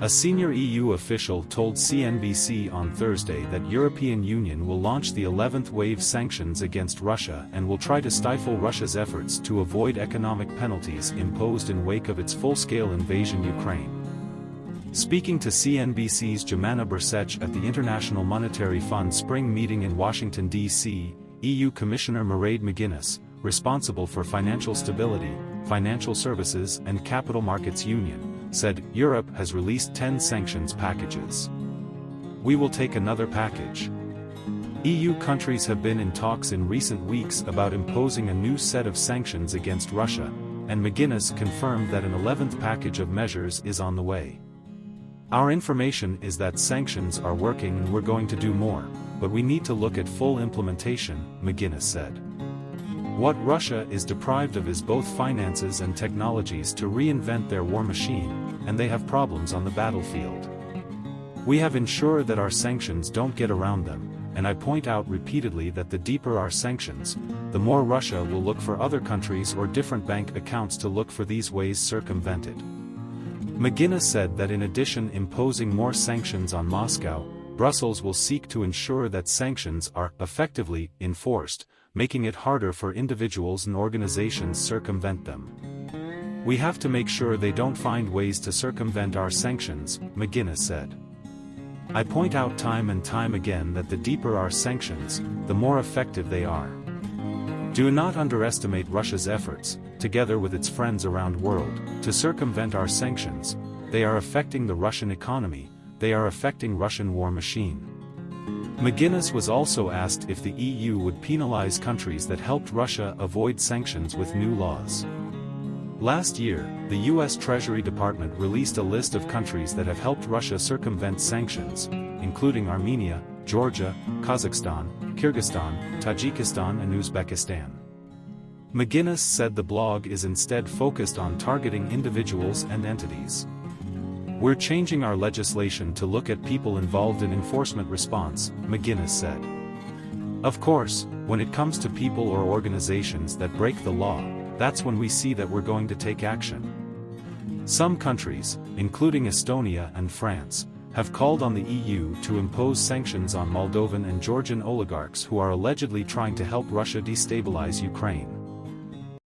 A senior EU official told CNBC on Thursday that European Union will launch the 11th wave sanctions against Russia and will try to stifle Russia's efforts to avoid economic penalties imposed in wake of its full-scale invasion Ukraine. Speaking to CNBC's Joumanna Bercetche at the International Monetary Fund spring meeting in Washington, D.C., EU Commissioner Mairead McGuinness, responsible for financial stability, financial services and capital markets union, said Europe has released 10 sanctions packages. We will take another package. EU countries have been in talks in recent weeks about imposing a new set of sanctions against Russia, and McGuinness confirmed that an 11th package of measures is on the way. Our information is that sanctions are working and we're going to do more, but we need to look at full implementation, McGuinness said. What Russia is deprived of is both finances and technologies to reinvent their war machine, and they have problems on the battlefield. We have ensured that our sanctions don't get around them, and I point out repeatedly that the deeper our sanctions, the more Russia will look for other countries or different bank accounts to look for these ways circumvented. McGuinness said that in addition imposing more sanctions on Moscow, Brussels will seek to ensure that sanctions are effectively enforced, making it harder for individuals and organizations circumvent them. We have to make sure they don't find ways to circumvent our sanctions, McGuinness said. I point out time and time again that the deeper our sanctions, the more effective they are. Do not underestimate Russia's efforts, together with its friends around the world, to circumvent our sanctions. They are affecting the Russian economy, they are affecting Russian war machine. McGuinness was also asked if the EU would penalize countries that helped Russia avoid sanctions with new laws. Last year, the US Treasury Department released a list of countries that have helped Russia circumvent sanctions, including Armenia, Georgia, Kazakhstan, Kyrgyzstan, Tajikistan and Uzbekistan. McGuinness said the blog is instead focused on targeting individuals and entities. We're changing our legislation to look at people involved in enforcement response, McGuinness said. Of course, when it comes to people or organizations that break the law, that's when we see that we're going to take action. Some countries, including Estonia and France, have called on the EU to impose sanctions on Moldovan and Georgian oligarchs who are allegedly trying to help Russia destabilize Ukraine.